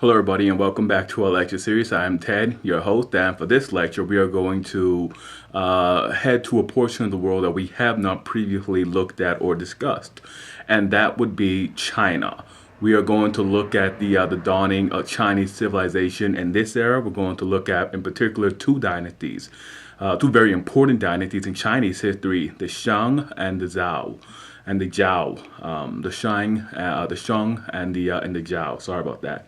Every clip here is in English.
Hello everybody and welcome back to our lecture series. I am Ted, your host, and for this lecture we are going to head to a portion of the world that we have not previously looked at or discussed, and that would be China. We are going to look at the dawning of Chinese civilization in this era. We're going to look at, in particular, two dynasties, two very important dynasties in Chinese history: the Shang and the Zhou. And the Zhou, the Shang and the Zhou. Sorry about that.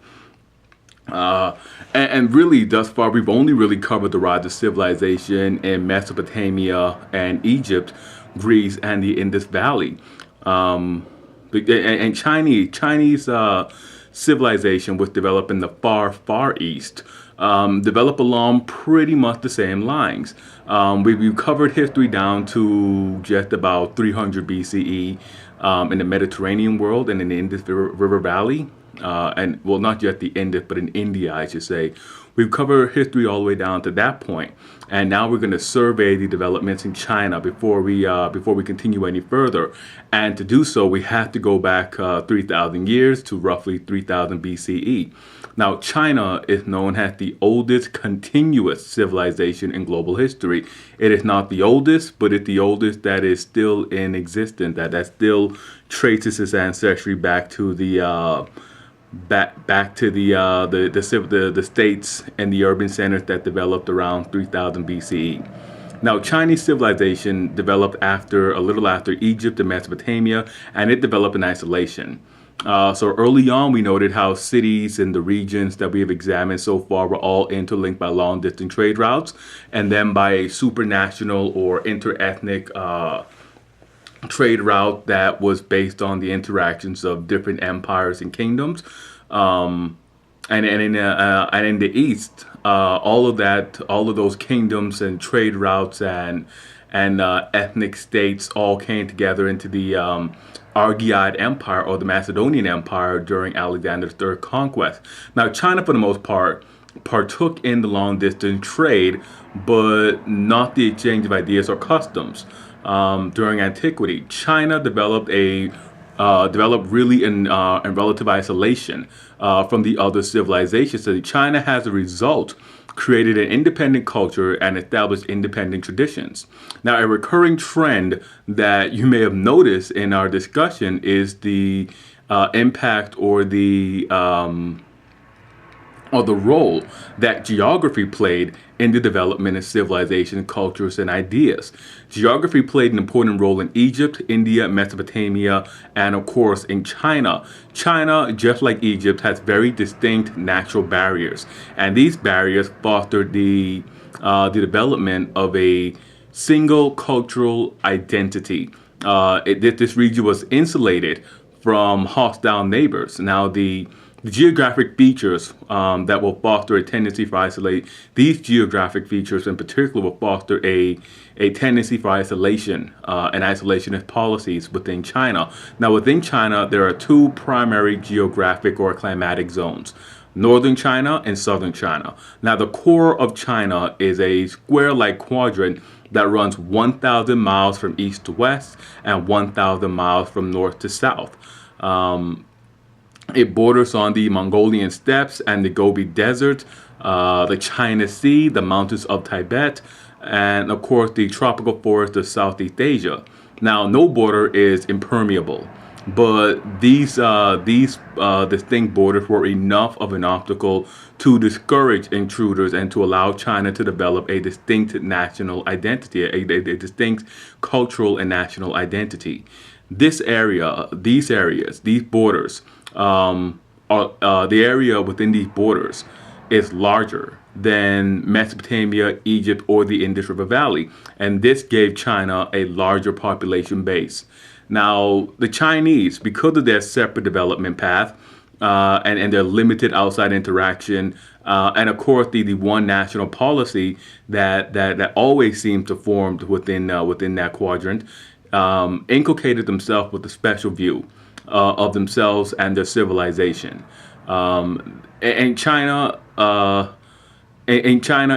And really, thus far, we've only really covered the rise of civilization in Mesopotamia and Egypt, Greece, and the Indus Valley. And Chinese civilization was developed in the far East, developed along pretty much the same lines. We've covered history down to just about 300 BCE in the Mediterranean world and in the Indus River Valley. And well, not just the Indus, but in India, I should say. We've covered history all the way down to that point, and now we're going to survey the developments in China before we continue any further. And to do so, we have to go back 3,000 years to roughly 3000 BCE. Now, China is known as the oldest continuous civilization in global history. It is not the oldest, but it's the oldest that is still in existence, that still traces its ancestry back to the the states and the urban centers that developed around 3000 BCE. Now, Chinese civilization developed a little after Egypt and Mesopotamia, and it developed in isolation. So early on, we noted how cities in the regions that we have examined so far were all interlinked by long-distance trade routes, and then by a supranational or inter-ethnic trade route that was based on the interactions of different empires and kingdoms. And in the East, all of those kingdoms and trade routes and ethnic states all came together into the Argead Empire, or the Macedonian Empire, during Alexander's third conquest. Now, China, for the most part, partook in the long-distance trade, but not the exchange of ideas or customs. During antiquity, China developed really in relative isolation from the other civilizations. So China, as a result, created an independent culture and established independent traditions. Now, a recurring trend that you may have noticed in our discussion is the impact or the role that geography played in the development of civilization, cultures, and ideas. Geography played an important role in Egypt, India, Mesopotamia, and of course in China. China, just like Egypt, has very distinct natural barriers, and these barriers fostered the development of a single cultural identity. This region was insulated from hostile neighbors. Now, the geographic features that will foster a tendency for these geographic features in particular will foster a tendency for isolation and isolationist policies within China. Now, within China, there are two primary geographic or climatic zones: northern China and southern China. Now, the core of China is a square-like quadrant that runs 1,000 miles from east to west and 1,000 miles from north to south. It borders on the Mongolian steppes and the Gobi Desert, the China Sea, the mountains of Tibet, and of course the tropical forests of Southeast Asia. Now, no border is impermeable, but these distinct borders were enough of an obstacle to discourage intruders and to allow China to develop a distinct national identity, a distinct cultural and national identity. These borders, the area within these borders is larger than Mesopotamia, Egypt, or the Indus River Valley, and this gave China a larger population base. Now, the Chinese, because of their separate development path and their limited outside interaction, and of course the one national policy that always seems to form within that quadrant, inculcated themselves with a special view of themselves and their civilization. In China,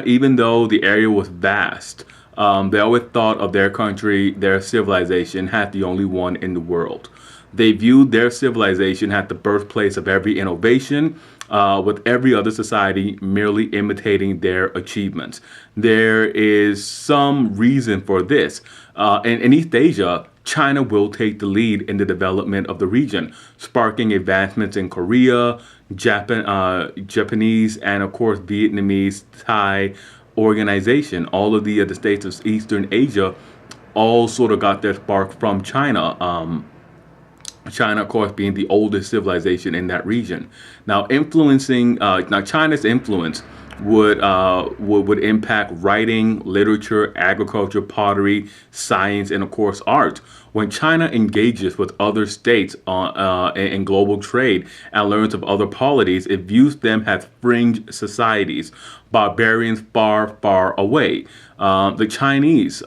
even though the area was vast, they always thought of their country, their civilization, had the only one in the world. They viewed their civilization as the birthplace of every innovation, with every other society merely imitating their achievements. There is some reason for this. In East Asia, China will take the lead in the development of the region, sparking advancements in Korea, Japanese, and of course Vietnamese, Thai organization. All of the states of Eastern Asia all sort of got their spark from China. China, of course, being the oldest civilization in that region. Now, China's influence would impact writing, literature, agriculture, pottery, science, and of course, art. When China engages with other states in global trade and learns of other polities, it views them as fringe societies, barbarians far, far away. The Chinese.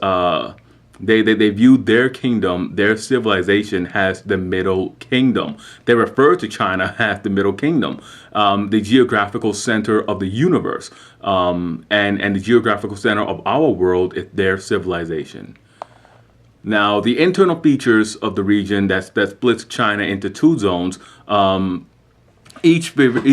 They viewed their kingdom, their civilization, as the Middle Kingdom. They refer to China as the Middle Kingdom, the geographical center of the universe, and the geographical center of our world is their civilization. Now, the internal features of the region that splits China into two zones. Each features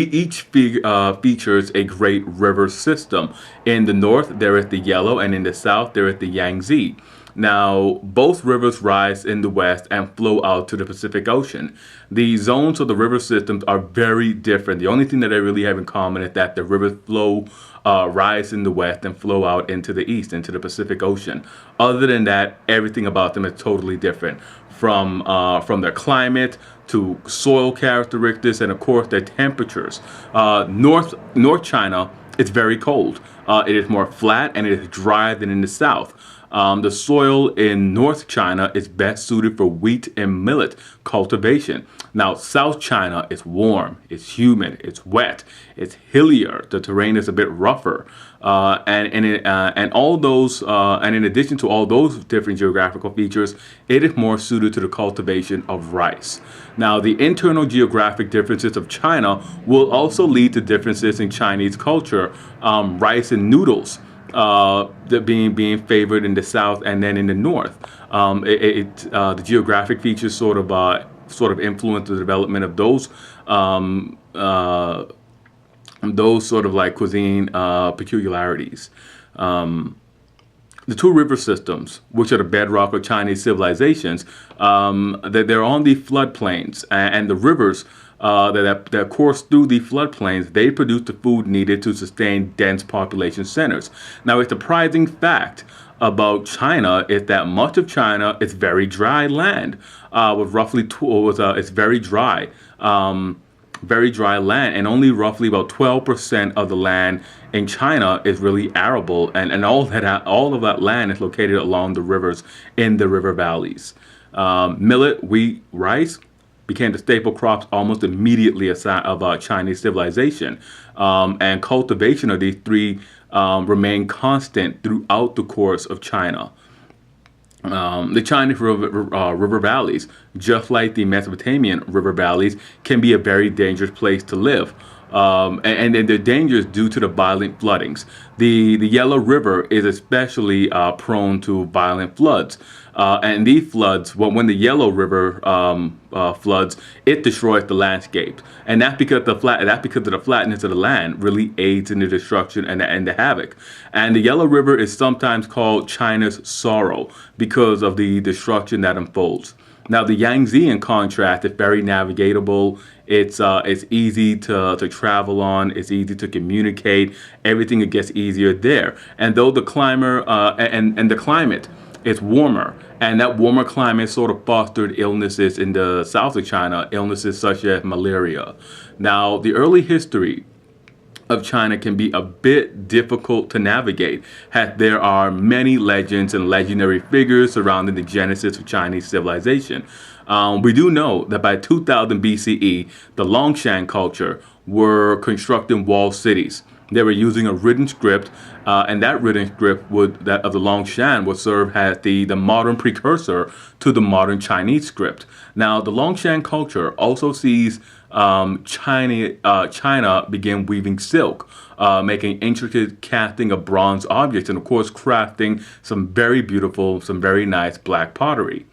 a great river system. In the north, there is the Yellow, and in the south, there is the Yangtze. Now, both rivers rise in the west and flow out to the Pacific Ocean. The zones of the river systems are very different. The only thing that they really have in common is that the rivers rise in the west and flow out into the east, into the Pacific Ocean. Other than that, everything about them is totally different, from their climate to soil characteristics and, of course, their temperatures. North China is very cold. It is more flat and it is dry than in the south. The soil in North China is best suited for wheat and millet cultivation. Now, South China is warm, it's humid, it's wet, it's hillier. The terrain is a bit rougher, and in addition to all those different geographical features, it is more suited to the cultivation of rice. Now, the internal geographic differences of China will also lead to differences in Chinese culture. Rice and noodles being favored in the south and then in the north. The geographic features sort of influence the development of those sort of like cuisine peculiarities. The two river systems, which are the bedrock of Chinese civilizations, they're on the floodplains, and the rivers that course through the floodplains, they produce the food needed to sustain dense population centers. Now, a surprising fact about China is that much of China is very dry land, it's very dry. Very dry land, and only roughly about 12% of the land in China is really arable, and all of that land is located along the rivers in the river valleys. Millet, wheat, rice became the staple crops almost immediately of Chinese civilization, and cultivation of these three remained constant throughout the course of China. The Chinese river valleys, just like the Mesopotamian river valleys, can be a very dangerous place to live. And they're dangerous due to the violent floodings. The Yellow River is especially prone to violent floods. And these floods, when the Yellow River floods, it destroys the landscape. And that's because of the flatness of the land really aids in the destruction and the havoc. And the Yellow River is sometimes called China's sorrow because of the destruction that unfolds. Now, the Yangtze, in contrast, is very navigatable. It's easy to travel on. It's easy to communicate. Everything gets easier there. And though the the climate is warmer, and that warmer climate sort of fostered illnesses in the south of China, illnesses such as malaria. Now, the early history of China can be a bit difficult to navigate, as there are many legends and legendary figures surrounding the genesis of Chinese civilization. We do know that by 2000 BCE, the Shang culture were constructing walled cities. They were using a written script, and that written script of the Shang would serve as the modern precursor to the modern Chinese script. Now, the Shang culture also sees China begin weaving silk, making intricate casting of bronze objects, and of course crafting some very beautiful, some very nice black pottery.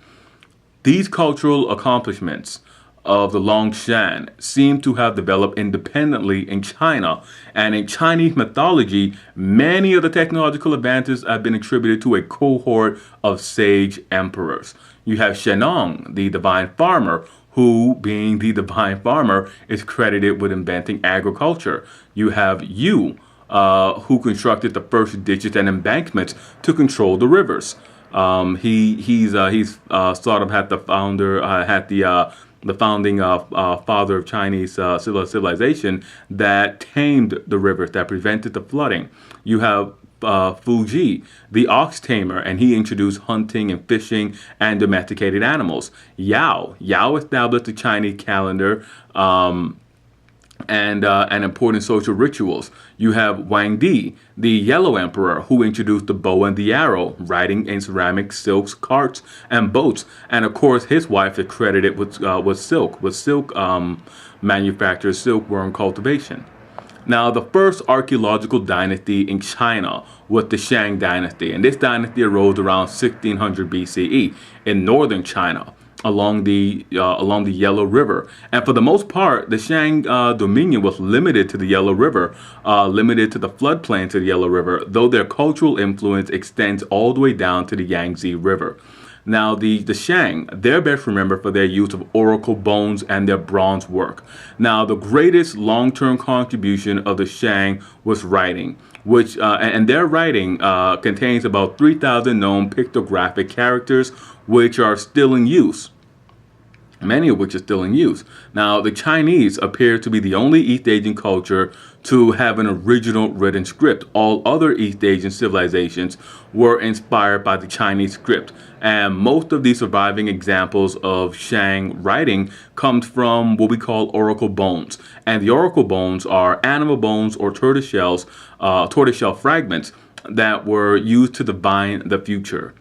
These cultural accomplishments of the Longshan seem to have developed independently in China. And in Chinese mythology, many of the technological advances have been attributed to a cohort of sage emperors. You have Shang, the divine farmer, who, being the divine farmer, is credited with inventing agriculture. You have Yu, who constructed the first ditches and embankments to control the rivers. He's sort of had the founder had the founding father of Chinese civilization that tamed the rivers, that prevented the flooding. You have Fuji, the ox tamer, and he introduced hunting and fishing and domesticated animals. Yao established the Chinese calendar. And important social rituals. You have Wang Di, the Yellow Emperor, who introduced the bow and the arrow, writing in ceramic, silks, carts, and boats. And of course, his wife is credited with silk manufacture, silkworm cultivation. Now, the first archaeological dynasty in China was the Shang dynasty, and this dynasty arose around 1600 BCE in northern China, along the Yellow River. And for the most part, the Shang dominion was limited to the Yellow River, limited to the floodplains of the Yellow River, though their cultural influence extends all the way down to the Yangtze River. Now, the Shang, they're best remembered for their use of oracle bones and their bronze work. Now, the greatest long-term contribution of the Shang was writing, which and their writing contains about 3,000 known pictographic characters, which are still in use. Many of which are still in use. Now, the Chinese appear to be the only East Asian culture to have an original written script. All other East Asian civilizations were inspired by the Chinese script. And most of the surviving examples of Shang writing comes from what we call oracle bones. And the oracle bones are animal bones or tortoiseshell fragments that were used to divine the future.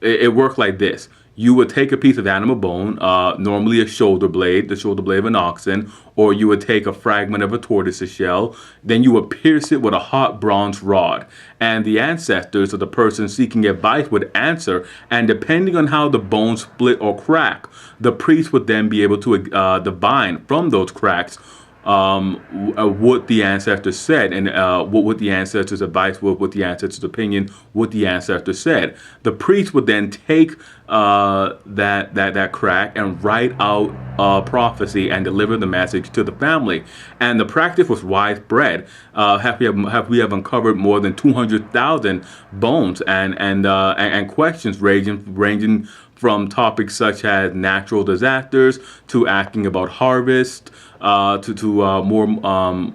It worked like this. You would take a piece of animal bone, normally a shoulder blade, the shoulder blade of an oxen, or you would take a fragment of a tortoise's shell, then you would pierce it with a hot bronze rod. And the ancestors of the person seeking advice would answer, and depending on how the bone split or crack, the priest would then be able to divine from those cracks what the ancestors said, and what the ancestors' advice was, what the ancestors' opinion, what the ancestors said. The priest would then take that crack and write out a prophecy and deliver the message to the family. And the practice was widespread. We have uncovered more than 200,000 bones and questions ranging from topics such as natural disasters to asking about harvest, to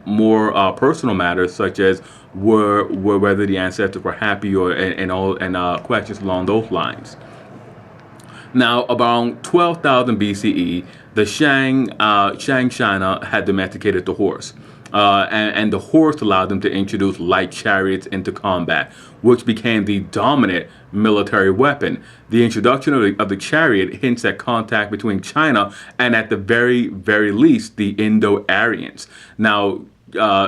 more personal matters such as whether the ancestors were happy and questions along those lines. Now, around 12,000 BCE, the Shang China had domesticated the horse. And the horse allowed them to introduce light chariots into combat, which became the dominant military weapon. The introduction of the chariot hints at contact between China and, at the very, very least, the Indo-Aryans. Now,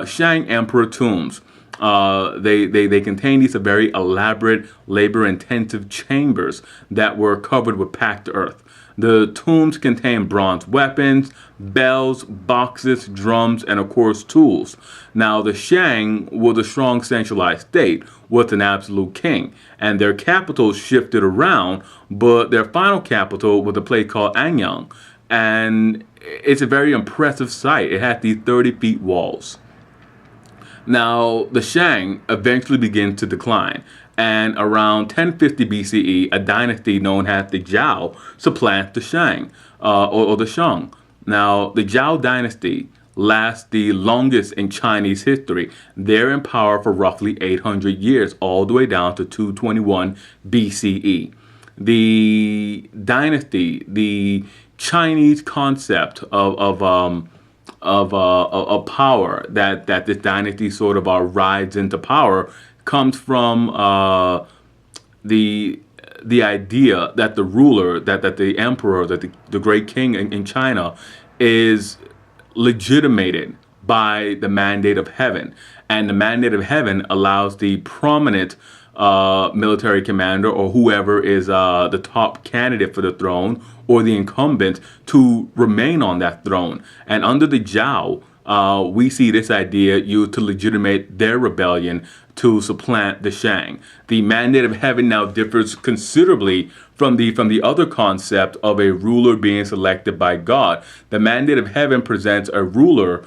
Shang Emperor tombs, they contain these very elaborate, labor-intensive chambers that were covered with packed earth. The tombs contain bronze weapons, bells, boxes, drums, and of course tools. Now, the Shang was a strong centralized state with an absolute king, and their capital shifted around, but their final capital was a place called Anyang, and it's a very impressive site. It had these 30-feet walls. Now, the Shang eventually began to decline, and around 1050 BCE, a dynasty known as the Zhou supplants the Shang, or the Shang. Now, the Zhou dynasty lasts the longest in Chinese history. They're in power for roughly 800 years, all the way down to 221 BCE. The dynasty, the Chinese concept of power that this dynasty sort of rides into power comes from the idea that the ruler, that the emperor, that the great king in China is legitimated by the mandate of heaven. And the mandate of heaven allows the prominent military commander or whoever is the top candidate for the throne or the incumbent to remain on that throne. And under the Zhou, we see this idea used to legitimate their rebellion to supplant the Shang. The mandate of heaven now differs considerably from the other concept of a ruler being selected by God. The mandate of heaven presents a ruler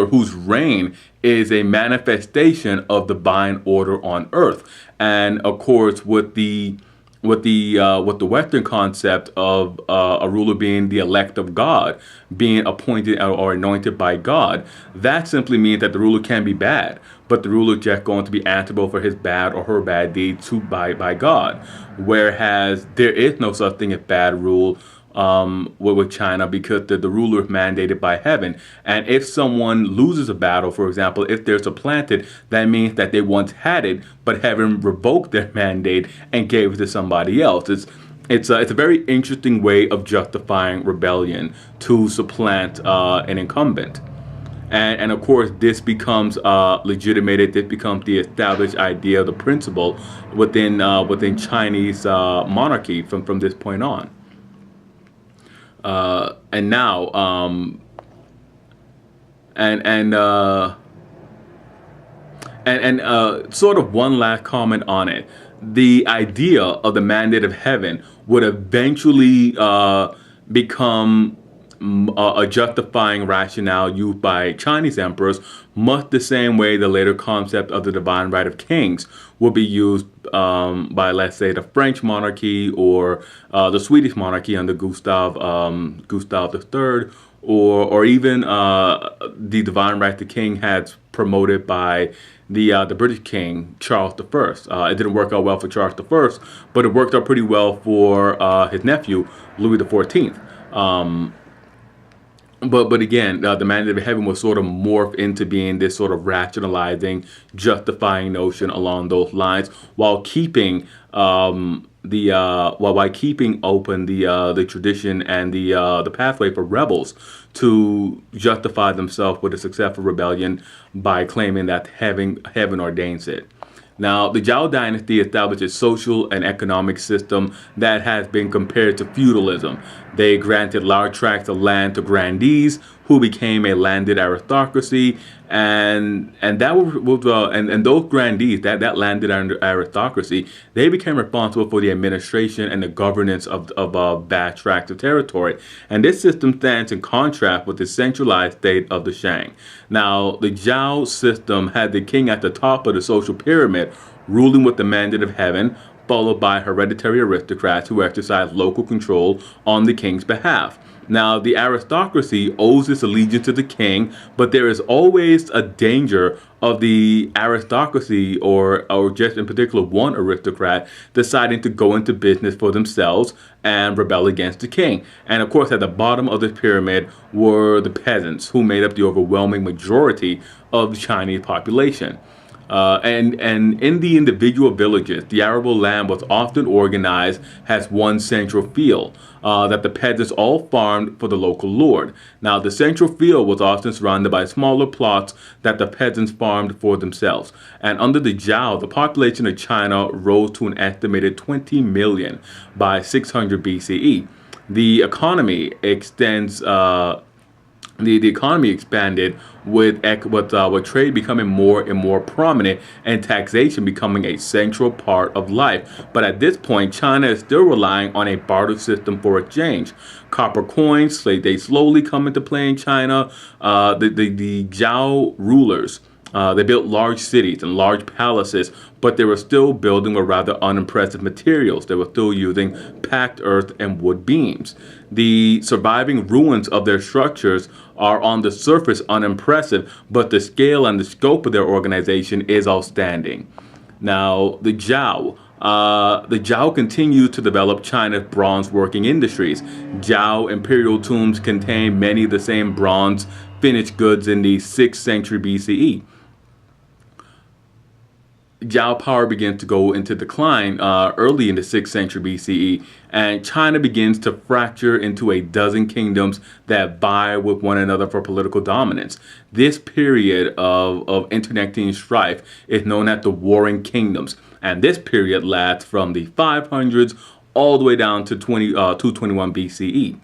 whose reign is a manifestation of divine order on earth, and of course with the Western concept of a ruler being the elect of God, being appointed or anointed by God, that simply means that the ruler can be bad, but the ruler is just going to be answerable for his bad or her bad deeds by God. Whereas there is no such thing as bad rule with China, because the ruler is mandated by heaven. And if someone loses a battle, for example, if they're supplanted, that means that they once had it, but heaven revoked their mandate and gave it to somebody else. It's a very interesting way of justifying rebellion to supplant an incumbent. And of course, this becomes legitimated. This becomes the established idea, the principle within Chinese monarchy from this point on. And now, sort of one last comment on it. The idea of the mandate of heaven would eventually become a justifying rationale used by Chinese emperors, much the same way the later concept of the divine right of kings will be used by, let's say, the French monarchy or the Swedish monarchy under Gustav III, or even the divine right to king has promoted by the British king Charles I. It didn't work out well for Charles I, but it worked out pretty well for his nephew Louis XIV. But again, the mandate of heaven was sort of morphed into being this sort of rationalizing, justifying notion along those lines, while keeping open the tradition and the pathway for rebels to justify themselves with a successful rebellion by claiming that heaven ordains it. Now, the Zhou dynasty established a social and economic system that has been compared to feudalism. They granted large tracts of land to grandees, who became a landed aristocracy, and those grandees, that landed aristocracy, they became responsible for the administration and the governance of vast tracts of territory. And this system stands in contrast with the centralized state of the Shang. Now, the Zhou system had the king at the top of the social pyramid, ruling with the mandate of heaven, followed by hereditary aristocrats who exercise local control on the king's behalf. Now, the aristocracy owes its allegiance to the king, but there is always a danger of the aristocracy, or just in particular one aristocrat, deciding to go into business for themselves and rebel against the king. And of course, at the bottom of the pyramid were the peasants, who made up the overwhelming majority of the Chinese population. And in the individual villages, the arable land was often organized as one central field that the peasants all farmed for the local lord. Now, the central field was often surrounded by smaller plots that the peasants farmed for themselves. And under the Zhou, the population of China rose to an estimated 20 million by 600 BCE. The economy extends. The economy expanded with trade becoming more and more prominent and taxation becoming a central part of life. But at this point, China is still relying on a barter system for exchange. Copper coins, they slowly come into play in China. The Zhou rulers, they built large cities and large palaces, but they were still building with rather unimpressive materials. They were still using packed earth and wood beams. The surviving ruins of their structures are on the surface unimpressive, but the scale and the scope of their organization is outstanding. Now, the Zhou continues to develop China's bronze working industries. Zhou imperial tombs contain many of the same bronze finished goods in the 6th century BCE. Zhou power begins to go into decline early in the 6th century BCE, and China begins to fracture into a dozen kingdoms that vie with one another for political dominance. This period of internecine strife is known as the Warring Kingdoms, and this period lasts from the 500s all the way down to 221 BCE.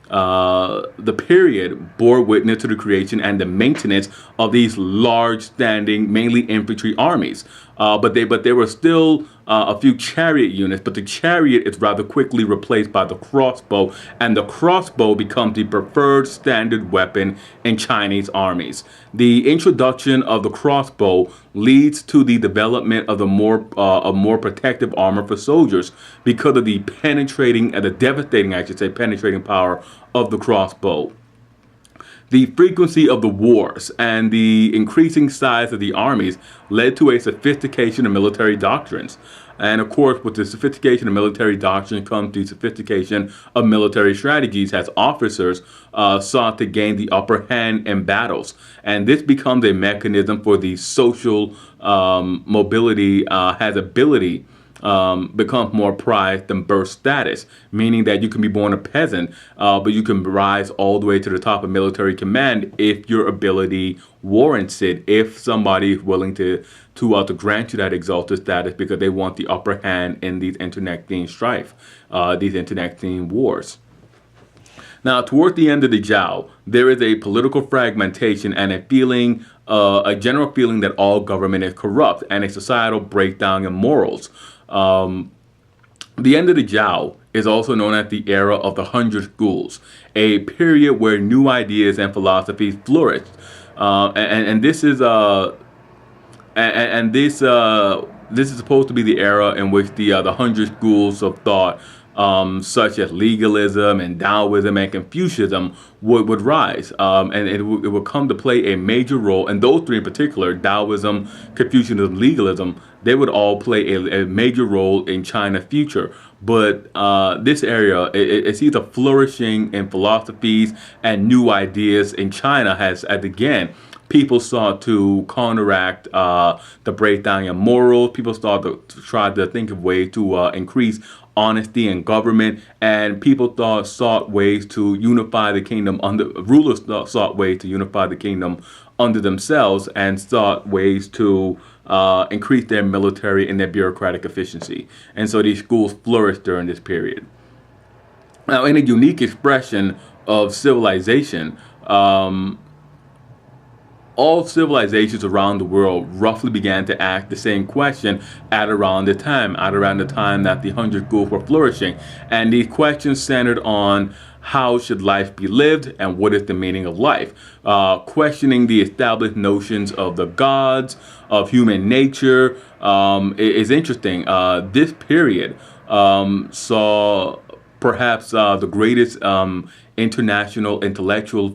The period bore witness to the creation and the maintenance of these large standing, mainly infantry armies. But there were still a few chariot units, but the chariot is rather quickly replaced by the crossbow, and the crossbow becomes the preferred standard weapon in Chinese armies. The introduction of the crossbow leads to the development of a more protective armor for soldiers because of the penetrating, the devastating, I should say, penetrating power of the crossbow. The frequency of the wars and the increasing size of the armies led to a sophistication of military doctrines. And of course, with the sophistication of military doctrine comes the sophistication of military strategies as officers sought to gain the upper hand in battles. And this becomes a mechanism for the social mobility has ability becomes more prized than birth status, meaning that you can be born a peasant, but you can rise all the way to the top of military command if your ability warrants it, if somebody is willing to grant you that exalted status because they want the upper hand in these internecine strife, these internecine wars. Now, toward the end of the Zhou, there is a political fragmentation and a feeling, a general feeling that all government is corrupt and a societal breakdown in morals. The end of the Zhou is also known as the era of the 100 Schools, a period where new ideas and philosophies flourished. This is supposed to be the era in which the 100 schools of thought, such as legalism and Taoism and Confucianism, would rise, and it would come to play a major role. And those three in particular, Taoism, Confucianism, legalism, they would all play a major role in China's future. But this area, it sees a flourishing in philosophies and new ideas in China as again, people sought to counteract the breakdown in morals. People started to try to think of ways to increase honesty in government, and people sought ways to unify the kingdom rulers sought ways to unify the kingdom under themselves and sought ways to increase their military and their bureaucratic efficiency. And so these schools flourished during this period. Now, in a unique expression of civilization, all civilizations around the world roughly began to ask the same question at around the time that the 100 schools were flourishing. And these questions centered on how should life be lived and what is the meaning of life? Questioning the established notions of the gods, of human nature is interesting. This period saw perhaps the greatest international intellectual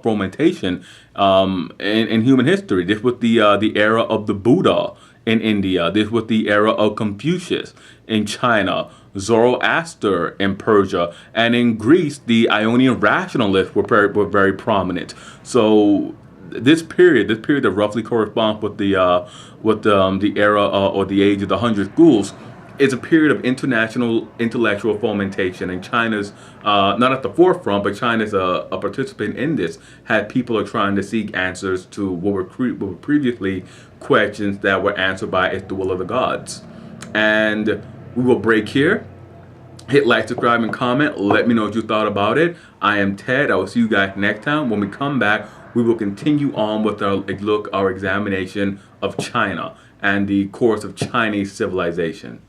fermentation in human history. This was the era of the Buddha in India. This was the era of Confucius in China, Zoroaster in Persia, and in Greece, the Ionian rationalists were very prominent. So this period that roughly corresponds with the era or the age of the 100 schools, is a period of international intellectual fomentation, and China's not at the forefront, but China's a participant in this. Had people are trying to seek answers to what were previously questions that were answered by it's the will of the gods. And we will break here. Hit like, subscribe, and comment. Let me know what you thought about it. I am Ted. I will see you guys next time. When we come back, we will continue on with our examination of China and the course of Chinese civilization.